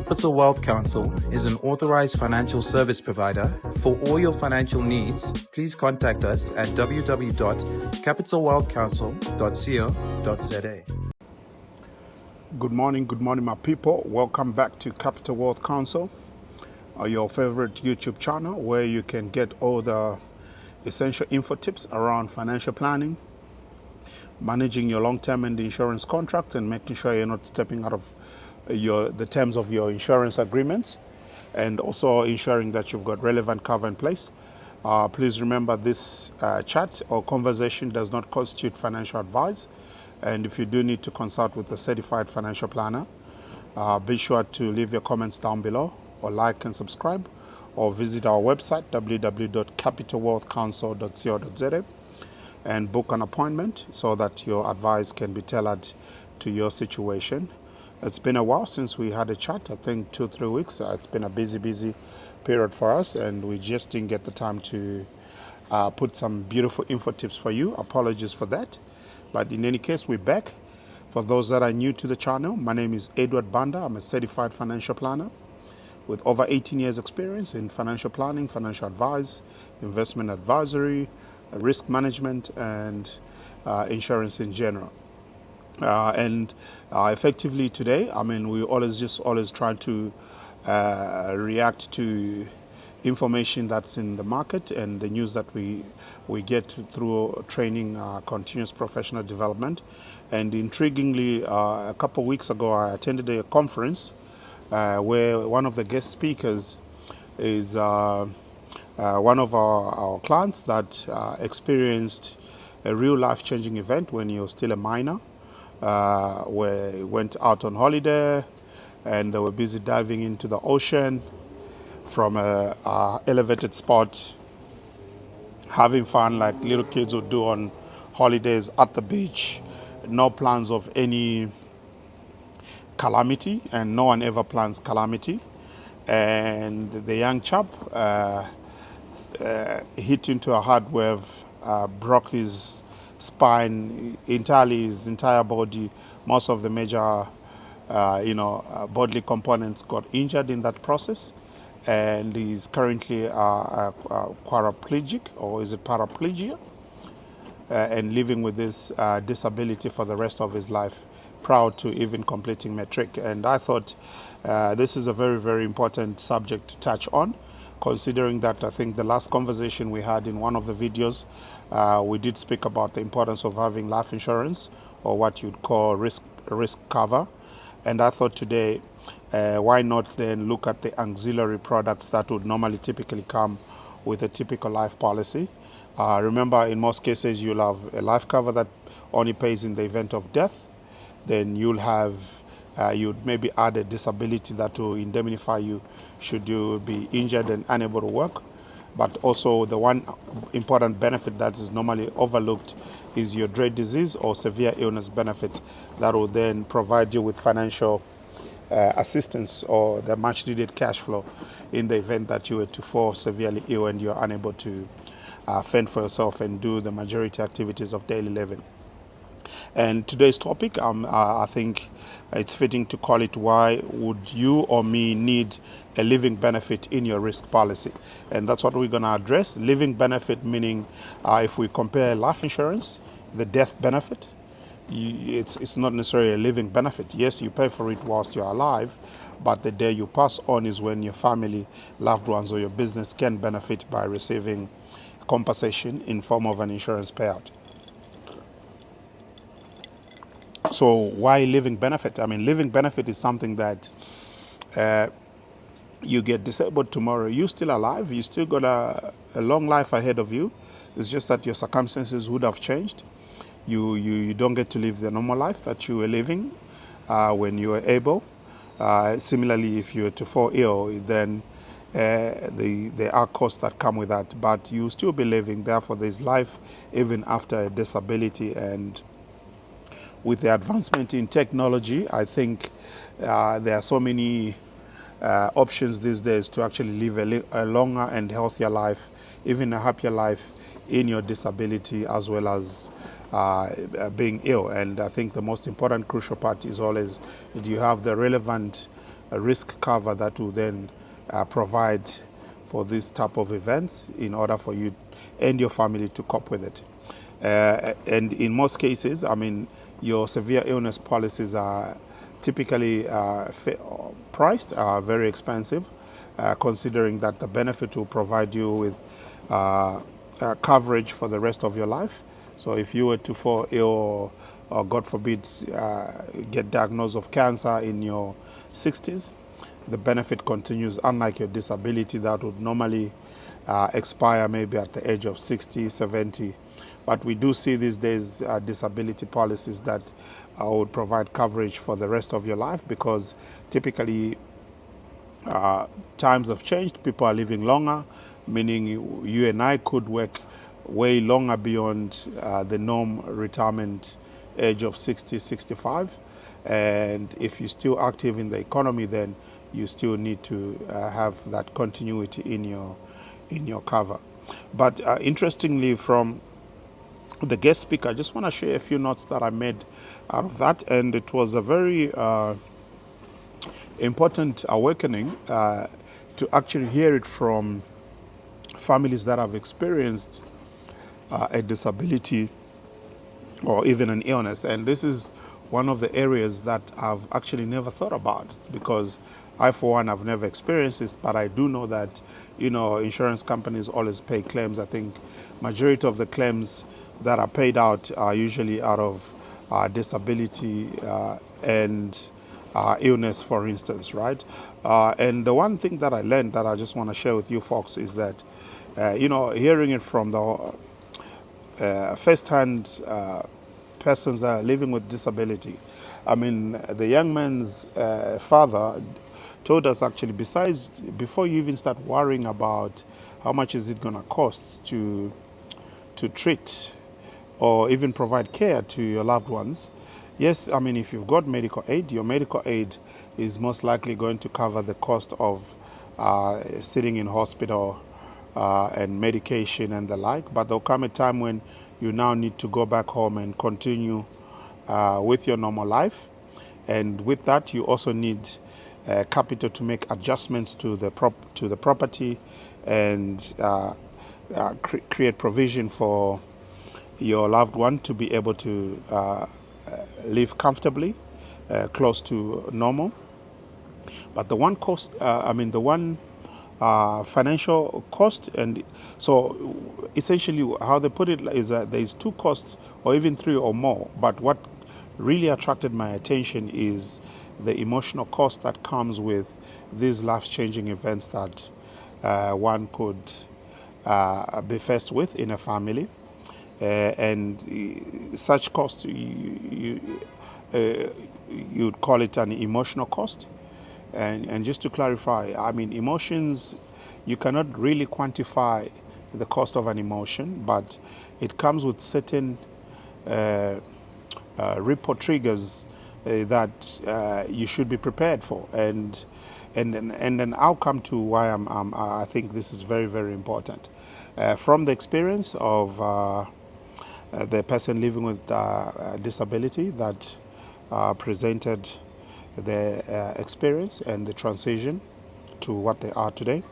Capital Wealth Counsel is an authorized financial service provider. For all your financial needs, please contact us at www.capitalwealthcounsel.co.za. Good morning, my people. Welcome back to Capital Wealth Counsel, your favorite YouTube channel where you can get all the essential info tips around financial planning, managing your long-term and insurance contracts, and making sure you're not stepping out of the terms of your insurance agreements, and also ensuring that you've got relevant cover in place. Please remember this chat or conversation does not constitute financial advice, and if you do need to consult with a certified financial planner, be sure to leave your comments down below, or like and subscribe, or visit our website www.capitalwealthcounsel.co.za and book an appointment so that your advice can be tailored to your situation. It's been a while since we had a chat, I think 2-3 weeks. It's been a busy period for us, and we just didn't get the time to put some beautiful info tips for you. Apologies for that. But in any case, we're back. For those that are new to the channel, my name is Edward Banda. I'm a certified financial planner with over 18 years experience in financial planning, financial advice, investment advisory, risk management, and insurance in general. Effectively today, we always try to react to information that's in the market and the news that we get through training, continuous professional development. And intriguingly, a couple of weeks ago, I attended a conference where one of the guest speakers is one of our clients that experienced a real life-changing event when he was still a minor. Where he went out on holiday and they were busy diving into the ocean from a elevated spot, having fun like little kids would do on holidays at the beach. No plans of any calamity, and no one ever plans calamity. And the young chap hit into a hard wave, broke his spine entirely, his entire body. Most of the major bodily components got injured in that process, and he's currently paraplegic, or is it paraplegia, and living with this disability for the rest of his life, proud to even completing matric. And I thought this is a very important subject to touch on, considering that I think the last conversation we had in one of the videos, we did speak about the importance of having life insurance, or what you'd call risk cover. And I thought today, why not then look at the auxiliary products that would normally typically come with a typical life policy. Remember, in most cases, you'll have a life cover that only pays in the event of death. Then you'll have, you'd maybe add a disability that will indemnify you should you be injured and unable to work. But also the one important benefit that is normally overlooked is your dread disease or severe illness benefit that will then provide you with financial assistance, or the much needed cash flow in the event that you were to fall severely ill and you're unable to fend for yourself and do the majority activities of daily living. And today's topic, I think it's fitting to call it, why would you or me need a living benefit in your risk policy? And that's what we're going to address. Living benefit meaning, if we compare life insurance, the death benefit, it's not necessarily a living benefit. Yes, you pay for it whilst you're alive, but the day you pass on is when your family, loved ones, or your business can benefit by receiving compensation in form of an insurance payout. So why living benefit? Living benefit is something that you get disabled tomorrow, you're still alive, you still got a long life ahead of you. It's just that your circumstances would have changed. You don't get to live the normal life that you were living when you were able. Similarly, if you were to fall ill, then there are costs that come with that, but you still be living. Therefore, there's life even after a disability. And with the advancement in technology, I think there are so many options these days to actually live a longer and healthier life, even a happier life in your disability, as well as being ill. And I think the most important crucial part is always, do you have the relevant a risk cover that will then provide for this type of events in order for you and your family to cope with it. And in most cases, I mean, your severe illness policies are typically priced, very expensive, considering that the benefit will provide you with coverage for the rest of your life. So if you were to fall ill or God forbid, get diagnosed of cancer in your 60s, the benefit continues, unlike your disability that would normally expire maybe at the age of 60, 70. But we do see these days disability policies that would provide coverage for the rest of your life, because typically times have changed. People are living longer, meaning you and I could work way longer beyond the norm retirement age of 60, 65. And if you're still active in the economy, then you still need to have that continuity in your cover. But interestingly, from the guest speaker, I just want to share a few notes that I made out of that, and it was a very important awakening to actually hear it from families that have experienced a disability or even an illness. And this is one of the areas that I've actually never thought about, because I, for one, have never experienced this, but I do know that, insurance companies always pay claims. I think majority of the claims that are paid out are usually out of disability and illness, for instance, right? And the one thing that I learned that I just want to share with you folks is that, hearing it from the first-hand persons that are living with disability. I mean, the young man's father told us, actually, before you even start worrying about how much is it going to cost to treat or even provide care to your loved ones. Yes, I mean, if you've got medical aid, your medical aid is most likely going to cover the cost of sitting in hospital and medication and the like. But there'll come a time when you now need to go back home and continue with your normal life. And with that, you also need capital to make adjustments to the property and create provision for your loved one to be able to live comfortably, close to normal. But the one cost, financial cost, and so essentially how they put it is that there's two costs or even three or more. But what really attracted my attention is the emotional cost that comes with these life-changing events that one could be faced with in a family. And such cost, you'd call it an emotional cost. And just to clarify, I mean, emotions, you cannot really quantify the cost of an emotion, but it comes with certain ripple triggers that you should be prepared for. And then I'll come to why I think this is very, very important. From the experience of the person living with disability that presented their experience and the transition to what they are today,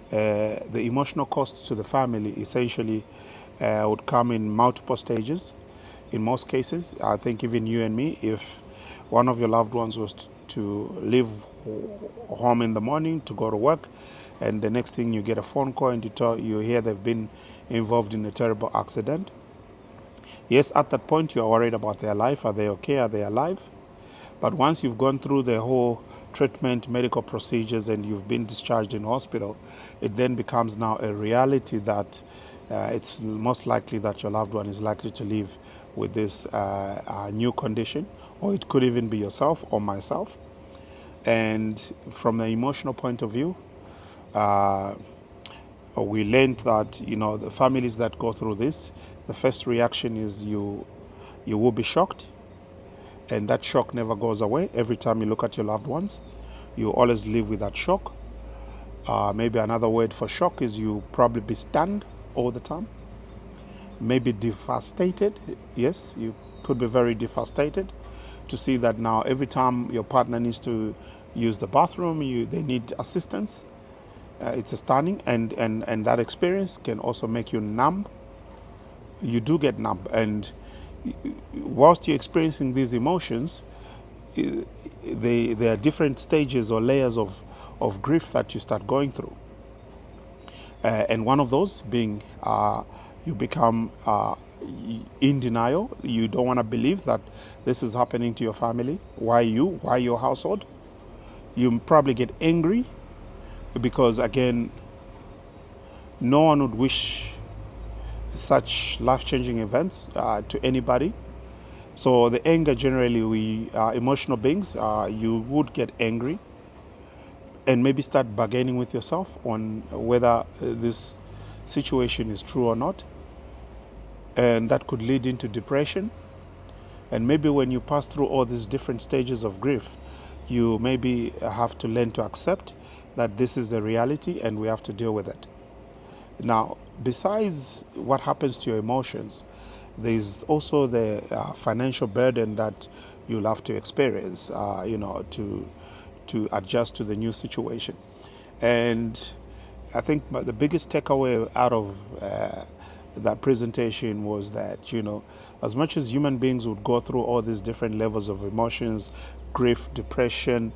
the emotional cost to the family essentially would come in multiple stages. In most cases, I think even you and me, if one of your loved ones was to leave home in the morning to go to work, and the next thing you get a phone call and you hear they've been involved in a terrible accident. Yes, at that point you are worried about their life. Are they okay? Are they alive? But once you've gone through the whole treatment, medical procedures, and you've been discharged in hospital, it then becomes now a reality that it's most likely that your loved one is likely to live with this new condition, or it could even be yourself or myself. And from the emotional point of view, we learned that, the families that go through this, the first reaction is you will be shocked, and that shock never goes away. Every time you look at your loved ones, you always live with that shock. Maybe another word for shock is you probably be stunned all the time. Maybe devastated. Yes, you could be very devastated to see that now every time your partner needs to use the bathroom, they need assistance. It's stunning, and that experience can also make you numb. You do get numb, and whilst you're experiencing these emotions, there are different stages or layers of grief that you start going through. And one of those being you become in denial. You don't want to believe that this is happening to your family. Why you? Why your household? You probably get angry because, again, no one would wish such life-changing events to anybody. So the anger, generally, we are emotional beings. You would get angry and maybe start bargaining with yourself on whether this situation is true or not. And that could lead into depression. And maybe when you pass through all these different stages of grief, you maybe have to learn to accept that this is the reality and we have to deal with it. Now, besides what happens to your emotions, there's also the financial burden that you'll have to experience, to adjust to the new situation. And I think the biggest takeaway out of that presentation was that, as much as human beings would go through all these different levels of emotions, grief, depression,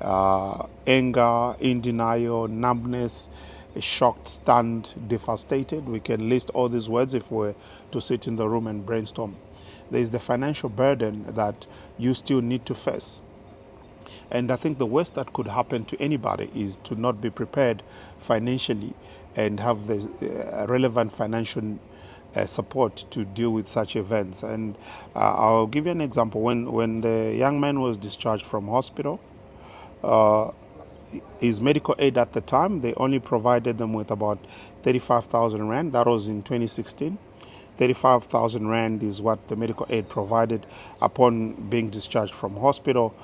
anger, in denial, numbness, shocked, stunned, devastated. We can list all these words if we're to sit in the room and brainstorm. There is the financial burden that you still need to face. And I think the worst that could happen to anybody is to not be prepared financially and have the relevant financial support to deal with such events. And I'll give you an example. When the young man was discharged from hospital, his medical aid at the time, they only provided them with about 35,000 Rand. That was in 2016. 35,000 Rand is what the medical aid provided upon being discharged from hospital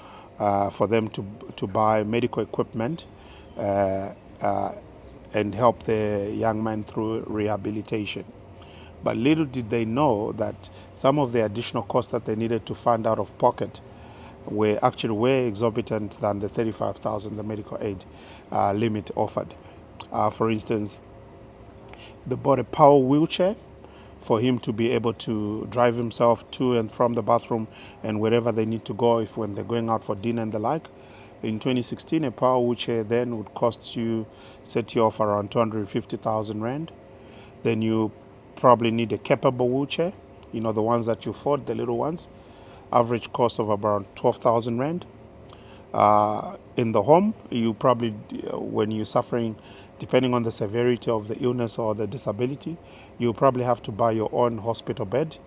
for them to buy medical equipment and help the young man through rehabilitation. But little did they know that some of the additional costs that they needed to fund out of pocket were actually way exorbitant than the 35,000 the medical aid limit offered. For instance, they bought a power wheelchair for him to be able to drive himself to and from the bathroom and wherever they need to go when they're going out for dinner and the like. In 2016, a power wheelchair then would set you off around 250,000 Rand. Then you probably need a capable wheelchair, the ones that you afford, the little ones. Average cost of around 12,000 Rand. In the home, you probably, when you're suffering, depending on the severity of the illness or the disability, you probably have to buy your own hospital bed.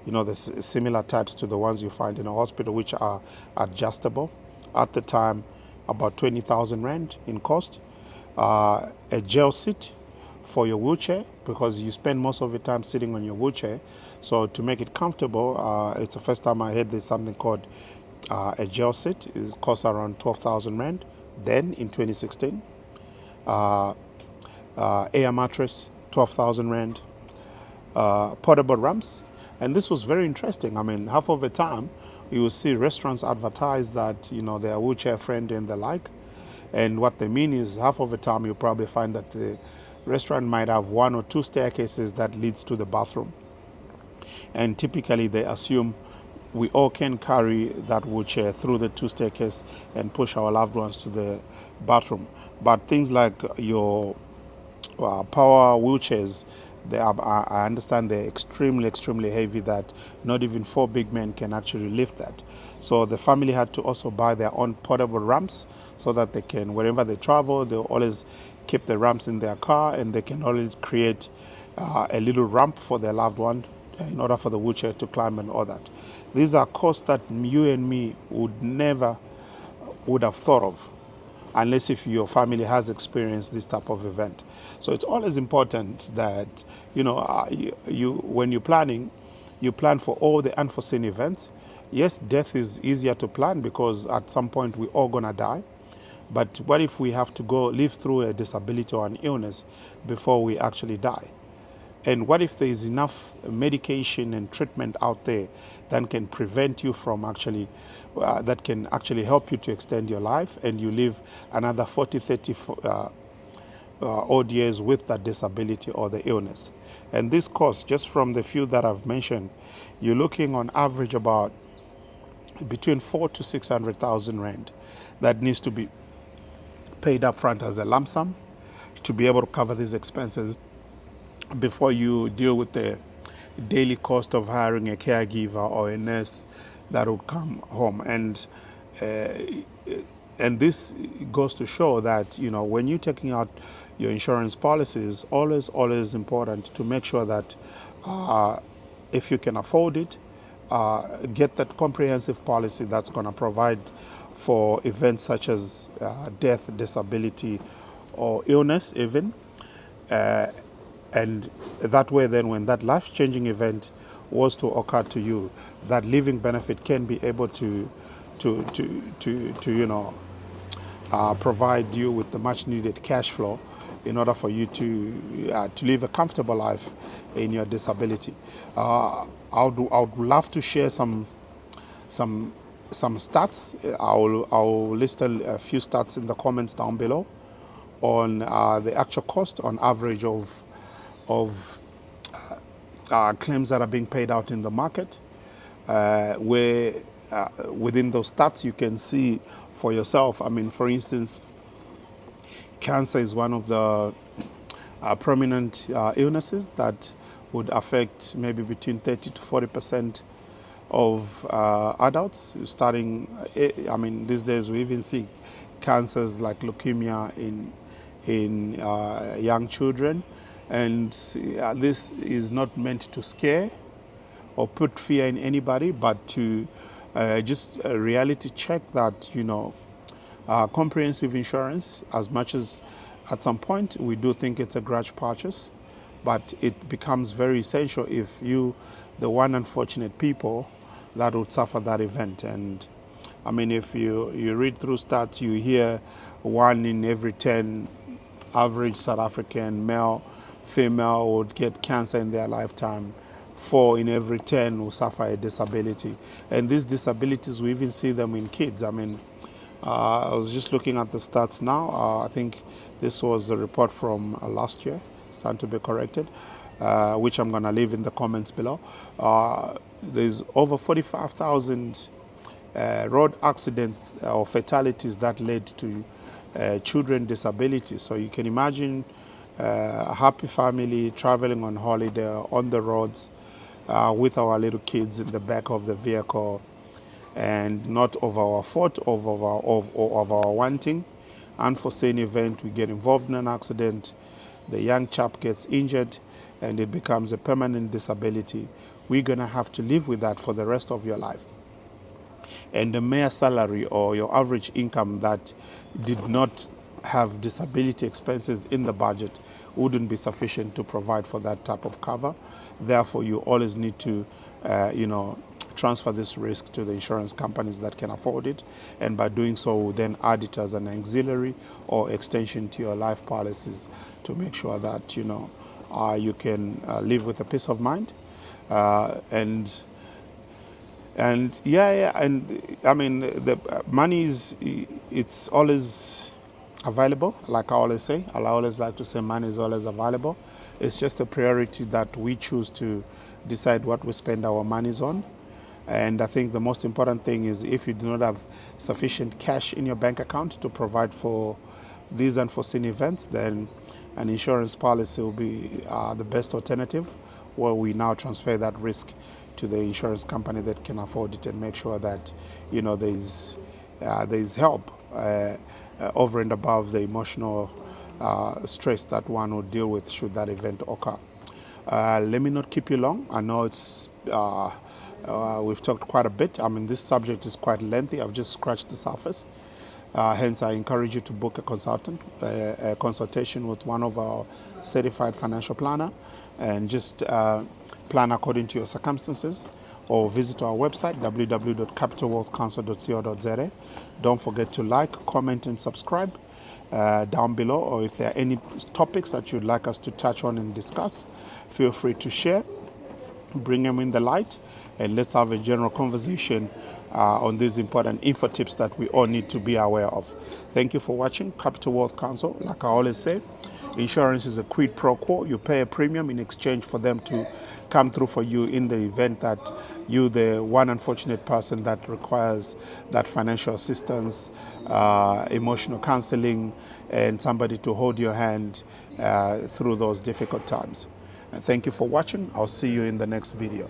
The similar types to the ones you find in a hospital, which are adjustable. At the time, about 20,000 Rand in cost. A gel seat for your wheelchair, because you spend most of your time sitting on your wheelchair. So to make it comfortable, it's the first time I heard there's something called a gel seat. It costs around 12,000 Rand then in 2016. Air mattress, 12,000 Rand. Portable ramps. And this was very interesting. I mean, half of the time, you will see restaurants advertise that, they are wheelchair friendly and the like. And what they mean is half of the time you'll probably find that the restaurant might have one or two staircases that leads to the bathroom. And typically they assume we all can carry that wheelchair through the two staircases and push our loved ones to the bathroom. But things like your power wheelchairs, I understand they're extremely, extremely heavy, that not even 4 big men can actually lift that. So the family had to also buy their own portable ramps so that they can, wherever they travel, they'll always keep the ramps in their car, and they can always create a little ramp for their loved one in order for the wheelchair to climb and all that. These are costs that you and me would have thought of, unless if your family has experienced this type of event. So it's always important that, when you're planning, you plan for all the unforeseen events. Yes, death is easier to plan because at some point we're all gonna die. But what if we have to live through a disability or an illness before we actually die? And what if there is enough medication and treatment out there that can prevent you from actually that can actually help you to extend your life, and you live another 40, 30 odd years with that disability or the illness. And this cost, just from the few that I've mentioned, you're looking on average about between 4 to 600,000 rand that needs to be paid up front as a lump sum to be able to cover these expenses before you deal with the daily cost of hiring a caregiver or a nurse that would come home. And this goes to show that, when you're taking out your insurance policies, always important to make sure that if you can afford it, get that comprehensive policy that's going to provide for events such as death, disability, or illness even. And that way then, when that life-changing event was to occur to you, that living benefit can be able to provide you with the much-needed cash flow in order for you to live a comfortable life in your disability. I would love to share some stats. I'll list a few stats in the comments down below on the actual cost on average of claims that are being paid out in the market, where within those stats you can see for yourself. I mean, for instance, cancer is one of the prominent illnesses that would affect maybe between 30 to 40% of adults starting. These days we even see cancers like leukemia in young children. And this is not meant to scare or put fear in anybody, but to just a reality check that, comprehensive insurance, as much as at some point we do think it's a grudge purchase, but it becomes very essential if you, the one unfortunate people that would suffer that event. And if you read through stats, you hear 1 in every 10 average South African male, female would get cancer in their lifetime. 4 in every 10 will suffer a disability. And these disabilities, we even see them in kids. I was just looking at the stats now. I think this was a report from last year. It's time to be corrected, which I'm going to leave in the comments below. There's over 45,000 road accidents or fatalities that led to children disabilities. So you can imagine a happy family traveling on holiday on the roads with our little kids in the back of the vehicle, and not of our fault, of our wanting. Unforeseen event, we get involved in an accident, the young chap gets injured, and it becomes a permanent disability. We're going to have to live with that for the rest of your life. And the mere salary or your average income that did not have disability expenses in the budget wouldn't be sufficient to provide for that type of cover. Therefore, you always need to, transfer this risk to the insurance companies that can afford it. And by doing so, then add it as an auxiliary or extension to your life policies to make sure that, you can live with a peace of mind. The money it's always available. Like I always say, I always like to say money is always available. It's just a priority that we choose to decide what we spend our monies on. And I think the most important thing is, if you do not have sufficient cash in your bank account to provide for these unforeseen events, then an insurance policy will be the best alternative, where we now transfer that risk to the insurance company that can afford it and make sure that there's help over and above the emotional stress that one would deal with should that event occur. Let me not keep you long. I know it's we've talked quite a bit. This subject is quite lengthy. I've just scratched the surface. Hence, I encourage you to book a consultation with one of our certified financial planner, and just plan according to your circumstances, or visit our website, www.capitalwealthcounsel.co.za. Don't forget to like, comment, and subscribe down below. Or if there are any topics that you'd like us to touch on and discuss, feel free to share, bring them in the light, and let's have a general conversation on these important info tips that we all need to be aware of. Thank you for watching Capital Wealth Counsel. Like I always say, insurance is a quid pro quo. You pay a premium in exchange for them to come through for you in the event that you, the one unfortunate person that requires that financial assistance, emotional counseling, and somebody to hold your hand through those difficult times. And thank you for watching. I'll see you in the next video.